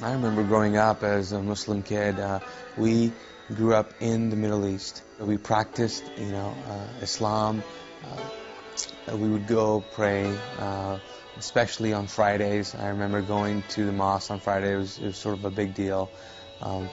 I remember growing up as a Muslim kid. We grew up in the Middle East. We practiced, Islam. We would go pray, especially on Fridays. I remember going to the mosque on Friday. It was sort of a big deal. Um,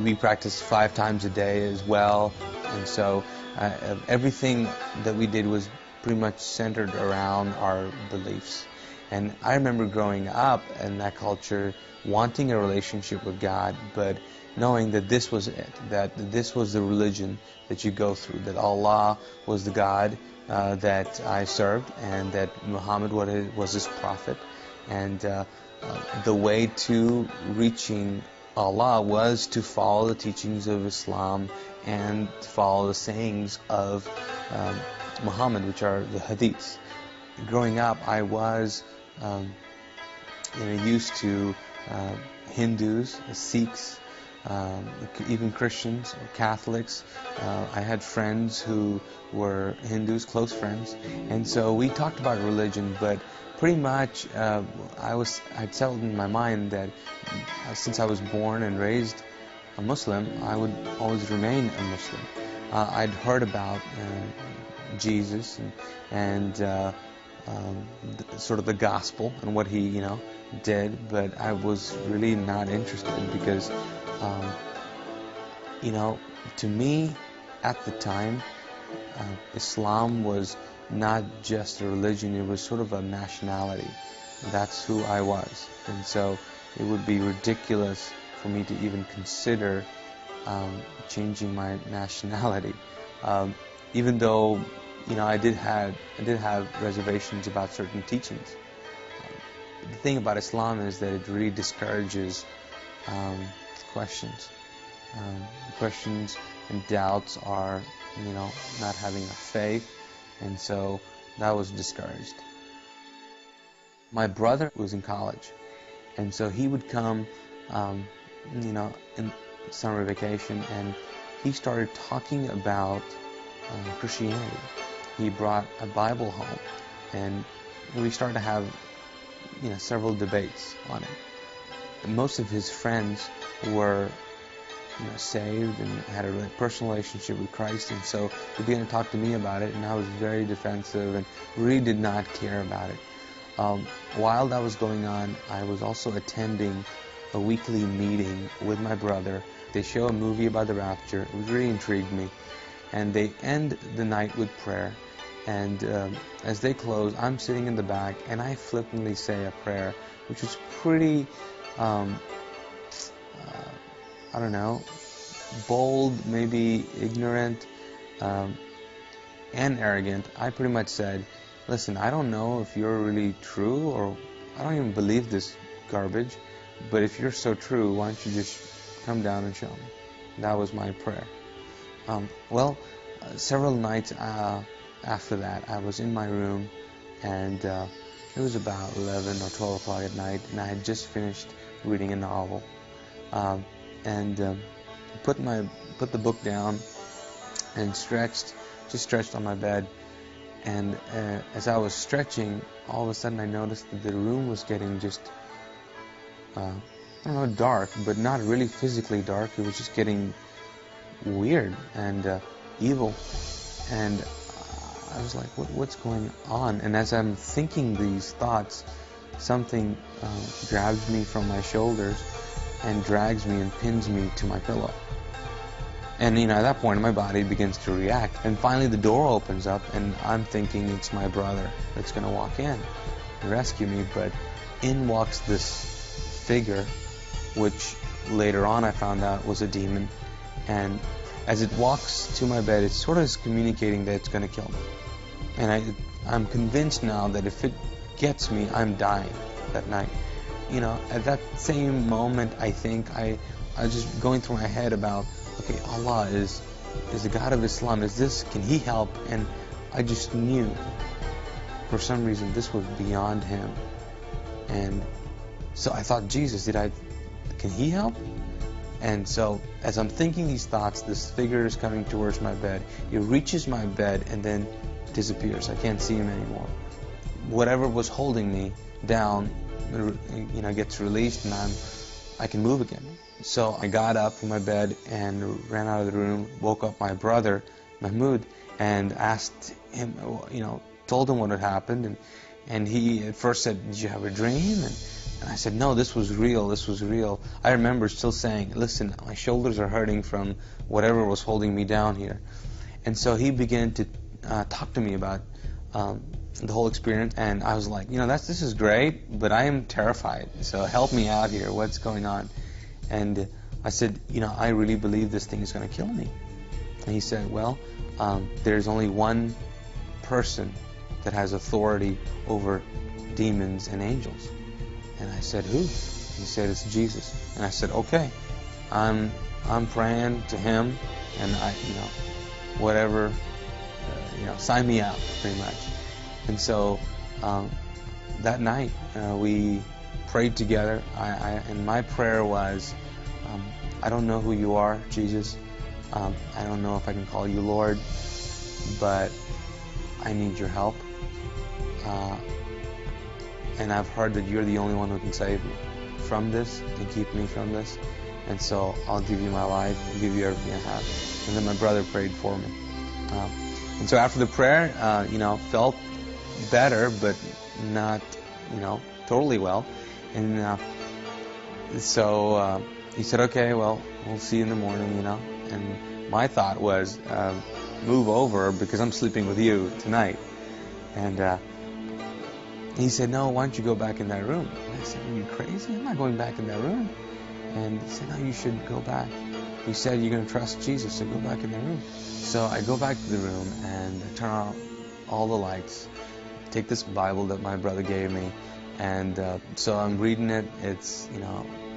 we practiced 5 times a day as well, and so everything that we did was pretty much centered around our beliefs. And I remember growing up in that culture, wanting a relationship with God, but knowing that this was it, that this was the religion that you go through, that Allah was the God that I served, and that Muhammad was his prophet, and the way to reaching Allah was to follow the teachings of Islam and to follow the sayings of Muhammad, which are the hadiths. Growing up, I was used to Hindus, Sikhs, even Christians, Catholics. I had friends who were Hindus, close friends, and so we talked about religion, but pretty much I'd settled in my mind that since I was born and raised a Muslim, I would always remain a Muslim. I'd heard about Jesus and sort of the gospel and what he did, but I was really not interested because to me at the time Islam was not just a religion, it was sort of a nationality. That's who I was, and so it would be ridiculous for me to even consider changing my nationality, even though I did have reservations about certain teachings. The thing about Islam is that it really discourages questions. Questions and doubts are, not having a faith, and so that was discouraged. My brother was in college, and so he would come, in summer vacation, and he started talking about Christianity. He brought a Bible home, and we started to have, several debates on it. And most of his friends were, saved and had a personal relationship with Christ, and so he began to talk to me about it, and I was very defensive and really did not care about it. While that was going on, I was also attending a weekly meeting with my brother. They show a movie about the rapture. It really intrigued me, and they end the night with prayer. And as they close, I'm sitting in the back, and I flippantly say a prayer, which was pretty, bold, maybe ignorant, and arrogant. I pretty much said, listen, I don't know if you're really true, or I don't even believe this garbage, but if you're so true, why don't you just come down and show me? That was my prayer. Several nights after that, I was in my room, and it was about 11 or 12 o'clock at night, and I had just finished reading a novel, and put the book down and stretched on my bed. And as I was stretching, all of a sudden I noticed that the room was getting just dark, but not really physically dark. It was just getting weird and evil, and I was like, what's going on? And as I'm thinking these thoughts, something grabs me from my shoulders and drags me and pins me to my pillow. And at that point my body begins to react, and finally the door opens up, and I'm thinking it's my brother that's going to walk in and rescue me, but in walks this figure, which later on I found out was a demon, and as it walks to my bed, it sort of is communicating that it's going to kill me. And I'm convinced now that if it gets me, I'm dying that night. At that same moment, I think I was just going through my head about, okay, Allah is the God of Islam. Can He help? And I just knew, for some reason, this was beyond Him. And so I thought, Jesus, can He help? And so, as I'm thinking these thoughts, this figure is coming towards my bed. It reaches my bed and then disappears. I can't see him anymore. Whatever was holding me down, gets released, and I'm I can move again. So I got up from my bed and ran out of the room, woke up my brother, Mahmoud, and asked him, told him what had happened. And he at first said, "Did you have a dream?" And I said, "No, this was real, this was real." I remember still saying, "Listen, my shoulders are hurting from whatever was holding me down here." And so he began to talk to me about the whole experience, and I was like, this is great, but I am terrified, so help me out here, what's going on? And I said, I really believe this thing is going to kill me. And he said, well, there's only one person that has authority over demons and angels. And I said, who? He said, it's Jesus. And I said, okay, I'm praying to him, and whatever, sign me out, pretty much. And so that night we prayed together, and my prayer was, I don't know who you are, Jesus. I don't know if I can call you Lord, but I need your help. And I've heard that you're the only one who can save me from this and keep me from this. And so I'll give you my life, I'll give you everything I have. And then my brother prayed for me. And so after the prayer, felt better, but not, totally well. And so he said, okay, well, we'll see you in the morning, And my thought was, move over because I'm sleeping with you tonight. And he said, no, why don't you go back in that room? And I said, are you crazy? I'm not going back in that room. And he said, no, you should go back. He said, you're going to trust Jesus, so go back in the room. So I go back to the room and I turn on all the lights, take this Bible that my brother gave me, and so I'm reading it. It's,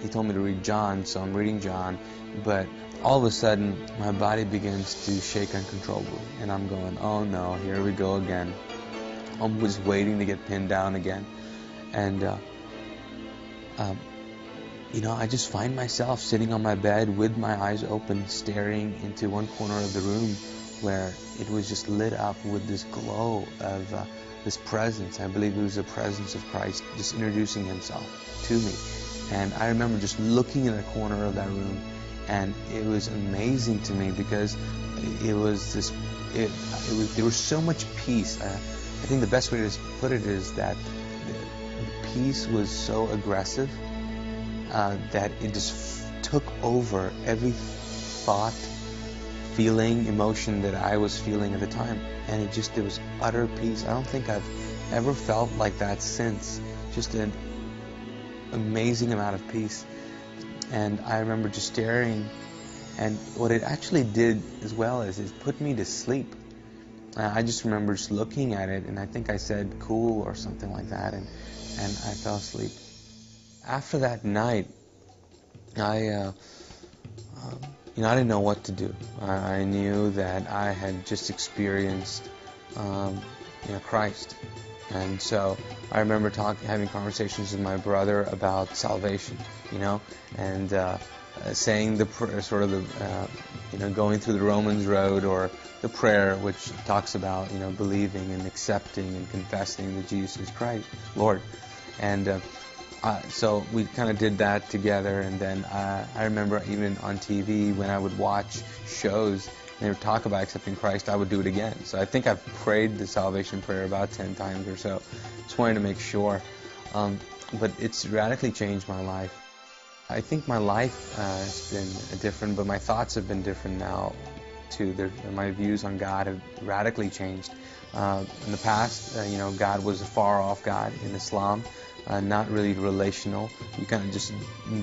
he told me to read John, so I'm reading John, but all of a sudden my body begins to shake uncontrollably, and I'm going, oh no, here we go again. I'm just waiting to get pinned down again. And I just find myself sitting on my bed with my eyes open, staring into one corner of the room where it was just lit up with this glow of this presence. I believe it was the presence of Christ just introducing himself to me. And I remember just looking in the corner of that room, and it was amazing to me because there was so much peace. I think the best way to put it is that the peace was so aggressive that it just took over every thought, feeling, emotion that I was feeling at the time. And it was utter peace. I don't think I've ever felt like that since. Just an amazing amount of peace. And I remember just staring, and what it actually did as well is it put me to sleep. I just remember just looking at it, and I think I said cool or something like that, and I fell asleep. After that night, I didn't know what to do. I knew that I had just experienced, Christ, and so I remember having conversations with my brother about salvation, and saying the sort of the, going through the Romans road, or the prayer which talks about, believing and accepting and confessing that Jesus is Christ, Lord, and so we kind of did that together. And then I remember even on TV when I would watch shows and they would talk about accepting Christ, I would do it again. So I think I've prayed the salvation prayer about 10 times or so. Just wanted to make sure. But it's radically changed my life. I think my life has been different, but my thoughts have been different now too. My views on God have radically changed. In the past, God was a far-off God in Islam. Not really relational. You kind of just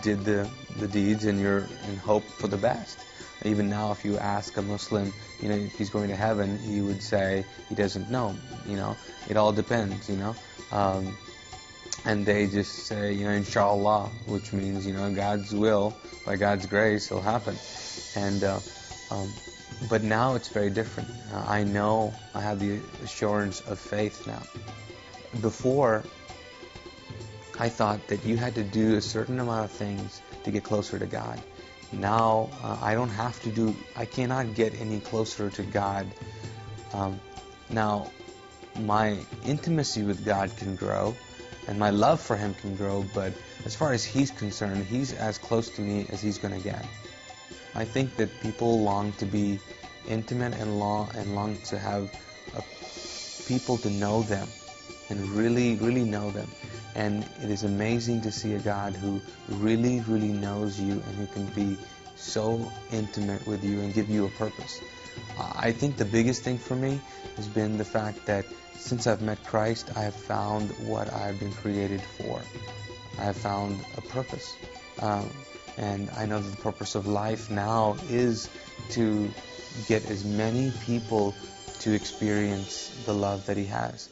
did the deeds, and you're in hope for the best. Even now, if you ask a Muslim, if he's going to heaven, he would say he doesn't know. It all depends. And they just say, inshallah, which means, God's will, by God's grace, it'll happen. And but now it's very different. I know I have the assurance of faith now. Before, I thought that you had to do a certain amount of things to get closer to God. Now, I cannot get any closer to God. Now, my intimacy with God can grow, and my love for him can grow, but as far as he's concerned, he's as close to me as he's going to get. I think that people long to be intimate and long to have people to know them and really, really know them. And it is amazing to see a God who really, really knows you and who can be so intimate with you and give you a purpose. I think the biggest thing for me has been the fact that since I've met Christ, I have found what I've been created for. I have found a purpose. And I know that the purpose of life now is to get as many people to experience the love that He has.